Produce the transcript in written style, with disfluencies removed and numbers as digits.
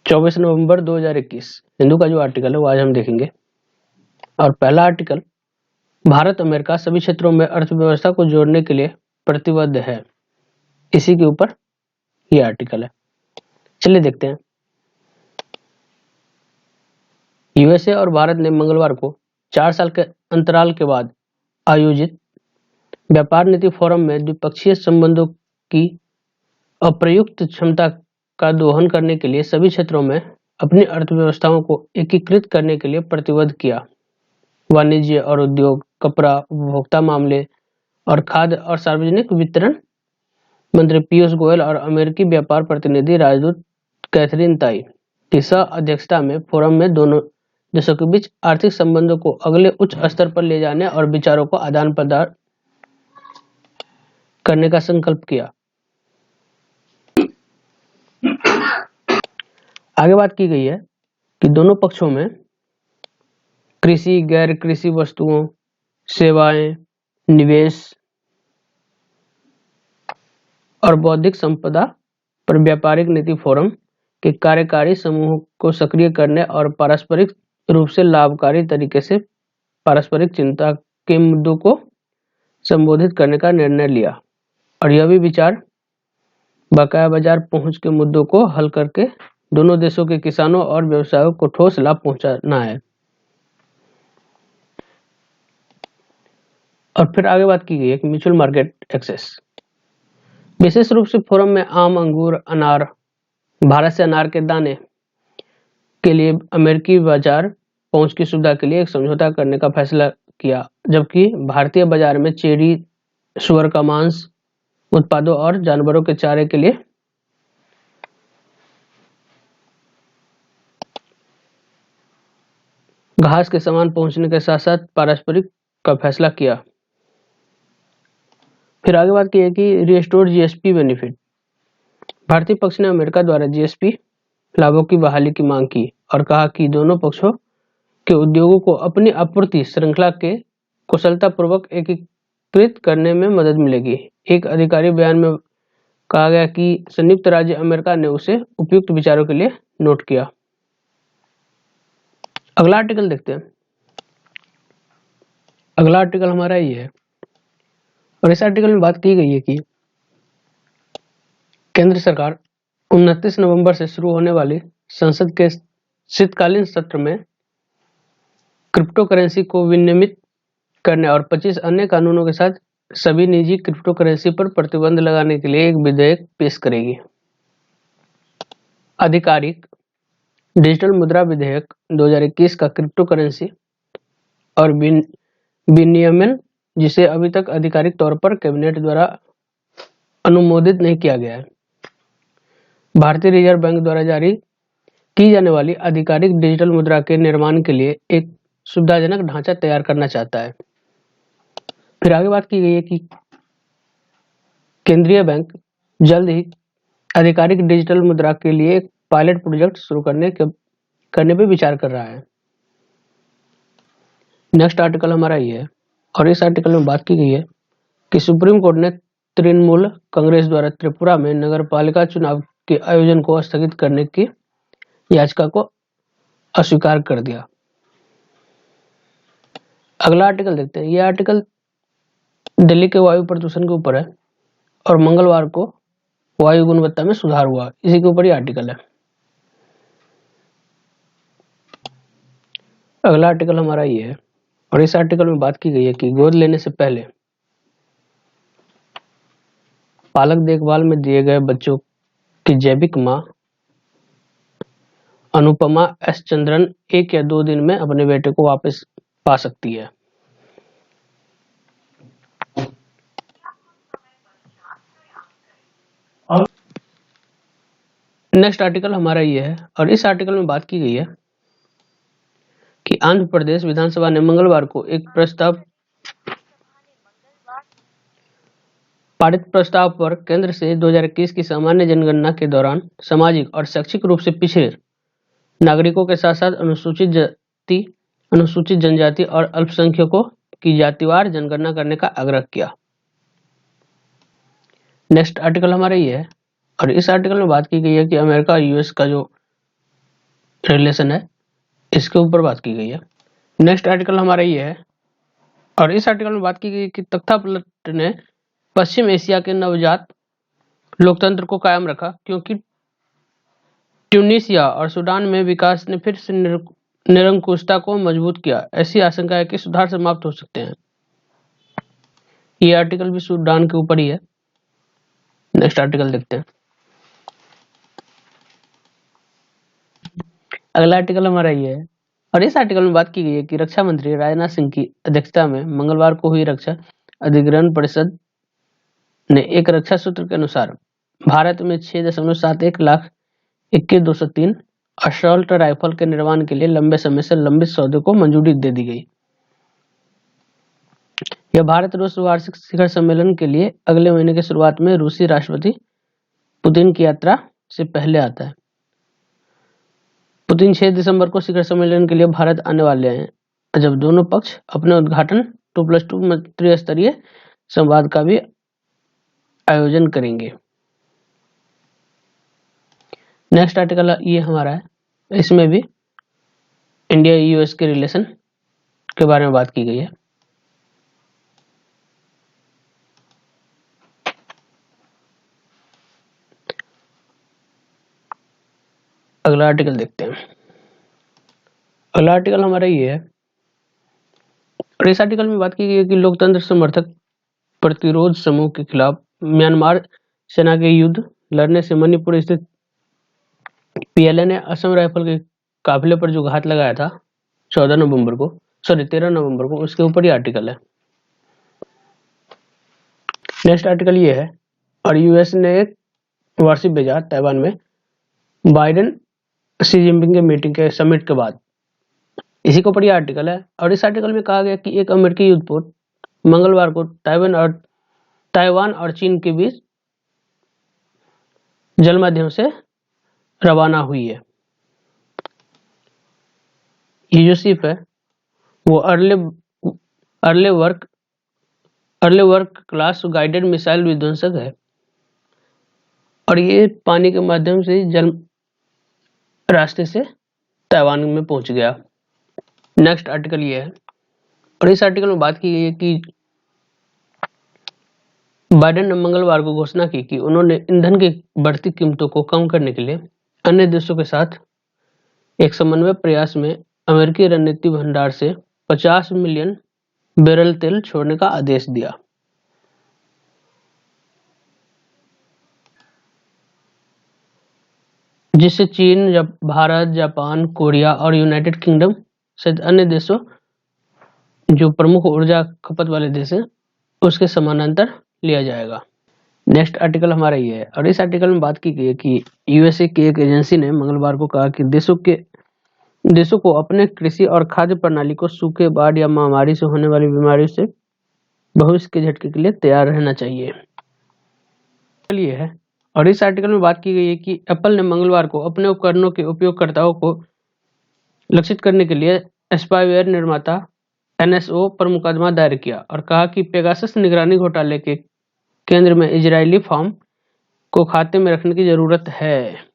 24 नवंबर 2021 हिंदू का जो आर्टिकल है वो आज हम देखेंगे। और पहला आर्टिकल, भारत अमेरिका सभी क्षेत्रों में अर्थव्यवस्था को जोड़ने के लिए प्रतिबद्ध है, इसी के ऊपर ये आर्टिकल है। चलिए देखते हैं। यूएसए और भारत ने मंगलवार को 4 साल के अंतराल के बाद आयोजित व्यापार नीति फोरम में द्विपक्षीय संबंधों की अप्रयुक्त क्षमता का दोहन करने के लिए सभी क्षेत्रों में अपनी अर्थव्यवस्थाओं को एकीकृत करने के लिए प्रतिबद्ध किया। वाणिज्य और उद्योग, कपड़ा, उपभोक्ता मामले और खाद्य और सार्वजनिक वितरण मंत्री पीयूष गोयल और अमेरिकी व्यापार प्रतिनिधि राजदूत कैथरीन ताई की सह अध्यक्षता में फोरम में दोनों देशों के बीच आर्थिक संबंधों को अगले उच्च स्तर पर ले जाने और विचारों को आदान प्रदान करने का संकल्प किया। आगे बात की गई है कि दोनों पक्षों में कृषि, गैर कृषि वस्तुओं, सेवाएं, निवेश और बौद्धिक संपदा पर व्यापारिक नीति फोरम के कार्यकारी समूह को सक्रिय करने और पारस्परिक रूप से लाभकारी तरीके से पारस्परिक चिंता के मुद्दों को संबोधित करने का निर्णय लिया। और यह भी विचार बकाया बाजार पहुंच के मुद्दों को हल करके दोनों देशों के किसानों और व्यवसायों को ठोस लाभ पहुंचाना है। और फिर आगे बात की गई है कि म्यूचुअल मार्केट एक्सेस, विशेष रूप से फोरम में आम, अंगूर, अनार, भारत से अनार के दाने के लिए अमेरिकी बाजार पहुंच की सुविधा के लिए एक समझौता करने का फैसला किया, जबकि भारतीय बाजार में चेरी, सुअर का मांस उत्पादों और जानवरों के चारे के लिए घास के सामान पहुंचने के साथ साथ पारस्परिक का फैसला किया। फिर आगे बात की है कि रिस्टोर्ड जीएसपी बेनिफिट, भारतीय पक्ष ने अमेरिका द्वारा जीएसपी लाभों की बहाली की मांग की और कहा कि दोनों पक्षों के उद्योगों को अपनी आपूर्ति श्रृंखला के कुशलतापूर्वक एकीकृत करने में मदद मिलेगी। एक आधिकारिक बयान में कहा गया कि संयुक्त राज्य अमेरिका ने उसे उपयुक्त विचारों के लिए नोट किया। अगला आर्टिकल देखते हैं। अगला आर्टिकल हमारा ये है और इस आर्टिकल में बात की गई है कि केंद्र सरकार 29 नवंबर से शुरू होने वाली संसद के शीतकालीन सत्र में क्रिप्टो करेंसी को विनियमित करने और 25 अन्य कानूनों के साथ सभी निजी क्रिप्टो करेंसी पर प्रतिबंध लगाने के लिए एक विधेयक पेश करेगी। आधिकारिक डिजिटल मुद्रा विधेयक 2021 का क्रिप्टो करेंसी और विनियमन, जिसे अभी तक आधिकारिक तौर पर कैबिनेट द्वारा अनुमोदित नहीं किया गया है, भारतीय रिजर्व बैंक द्वारा जारी की जाने वाली आधिकारिक डिजिटल मुद्रा के निर्माण के लिए एक सुविधाजनक ढांचा तैयार करना चाहता है। फिर आगे बात की गई है कि केंद्रीय बैंक जल्द ही आधिकारिक डिजिटल मुद्रा के लिए एक पायलट प्रोजेक्ट शुरू करने पर विचार कर रहा है। नेक्स्ट आर्टिकल हमारा ये है और इस आर्टिकल में बात की गई है कि सुप्रीम कोर्ट ने तृणमूल कांग्रेस द्वारा त्रिपुरा में नगरपालिका चुनाव के आयोजन को स्थगित करने की याचिका को अस्वीकार कर दिया। अगला आर्टिकल देखते हैं। यह आर्टिकल दिल्ली के वायु प्रदूषण के ऊपर है और मंगलवार को वायु गुणवत्ता में सुधार हुआ, इसी के ऊपर ही आर्टिकल है। अगला आर्टिकल हमारा ये है और इस आर्टिकल में बात की गई है कि गोद लेने से पहले पालक देखभाल में दिए गए बच्चों की जैविक मां अनुपमा एस चंद्रन 1 या 2 दिन में अपने बेटे को वापस पा सकती है। नेक्स्ट आर्टिकल हमारा ये है और इस आर्टिकल में बात की गई है कि आंध्र प्रदेश विधानसभा ने मंगलवार को एक पारित प्रस्ताव पर केंद्र से 2021 की सामान्य जनगणना के दौरान सामाजिक और शैक्षिक रूप से पिछड़े नागरिकों के साथ साथ अनुसूचित जाति, अनुसूचित जनजाति और अल्पसंख्यकों की जातिवार जनगणना करने का आग्रह किया। नेक्स्ट आर्टिकल हमारा ये है और इस आर्टिकल में बात की गई है कि अमेरिका और यूएस का जो रिलेशन है, इसके ऊपर बात की गई है। नेक्स्ट आर्टिकल हमारा ये है, और इस आर्टिकल में बात की गई कि तख्तापलट ने पश्चिम एशिया के नवजात लोकतंत्र को कायम रखा, क्योंकि ट्यूनीशिया और सूडान में विकास ने फिर से निरंकुशता को मजबूत किया। ऐसी आशंका है कि सुधार समाप्त हो सकते हैं। ये आर्टिकल भी सूडान के ऊपर ही है। नेक्स्ट आर्टिकल देखते हैं। अगला आर्टिकल हमारा ये है, और इस आर्टिकल में बात की गई है कि रक्षा मंत्री राजनाथ सिंह की अध्यक्षता में मंगलवार को हुई रक्षा अधिग्रहण परिषद ने एक रक्षा सूत्र के अनुसार भारत में 6.71 लाख 21,203 असॉल्ट राइफल के निर्माण के लिए लंबे समय से लंबित सौदे को मंजूरी दे दी गई। यह भारत रूस वार्षिक शिखर सम्मेलन के लिए अगले महीने की शुरुआत में रूसी राष्ट्रपति पुतिन की यात्रा से पहले आता है। पुतिन 6 दिसंबर को शिखर सम्मेलन के लिए भारत आने वाले हैं, जब दोनों पक्ष अपने उद्घाटन 2+2 मंत्री स्तरीय संवाद का भी आयोजन करेंगे। नेक्स्ट आर्टिकल ये हमारा है, इसमें भी इंडिया यूएस के रिलेशन के बारे में बात की गई है। अगला आर्टिकल देखते हैं। अगला आर्टिकल हमारा ये है, और इस आर्टिकल में बात की गई है कि लोकतंत्र समर्थक प्रतिरोध समूह के खिलाफ म्यांमार सेना के युद्ध लड़ने से मणिपुर स्थित पीएलए ने असम राइफल के काफिले पर जो घात लगाया था 13 नवंबर को, उसके ऊपर ही आर्टिकल है। नेक्स्ट आर्टिकल ये है, और यूएस ने एक वार्षिक भेजा ताइवान में बाइडेन शी जिनपिंग के मीटिंग के समिट के बाद। इसी के ऊपर ये आर्टिकल है, और इस आर्टिकल में कहा गया कि एक अमेरिकी युद्धपोत मंगलवार को ताइवान और चीन के बीच जल माध्यम से रवाना हुई है। ये जो शिप है वो अर्ले वर्क क्लास गाइडेड मिसाइल विध्वंसक है, और ये पानी के माध्यम से जल रास्ते से ताइवान में पहुंच गया। नेक्स्ट आर्टिकल ये है, और इस आर्टिकल में बात की गई है कि बाइडेन ने मंगलवार को घोषणा की कि उन्होंने ईंधन की बढ़ती कीमतों को कम करने के लिए अन्य देशों के साथ एक समन्वय प्रयास में अमेरिकी रणनीति भंडार से 50 मिलियन बैरल तेल छोड़ने का आदेश दिया। जिससे चीन, भारत, जापान, कोरिया और यूनाइटेड किंगडम सहित अन्य देशों जो प्रमुख ऊर्जा खपत वाले देश हैं उसके समानांतर लिया जाएगा। नेक्स्ट आर्टिकल हमारा ये है, और इस आर्टिकल में बात की गई है कि यूएसए की एक एजेंसी ने मंगलवार को कहा कि देशों को अपने कृषि और खाद्य प्रणाली को सूखे, बाढ़ या महामारी से होने वाली बीमारियों से भविष्य के झटके के लिए तैयार रहना चाहिए। ये है, और इस आर्टिकल में बात की गई है कि एप्पल ने मंगलवार को अपने उपकरणों के उपयोगकर्ताओं को लक्षित करने के लिए स्पाईवेयर निर्माता एनएसओ पर मुकदमा दायर किया, और कहा कि पेगासस निगरानी घोटाले के केंद्र में इजरायली फॉर्म को खाते में रखने की जरूरत है।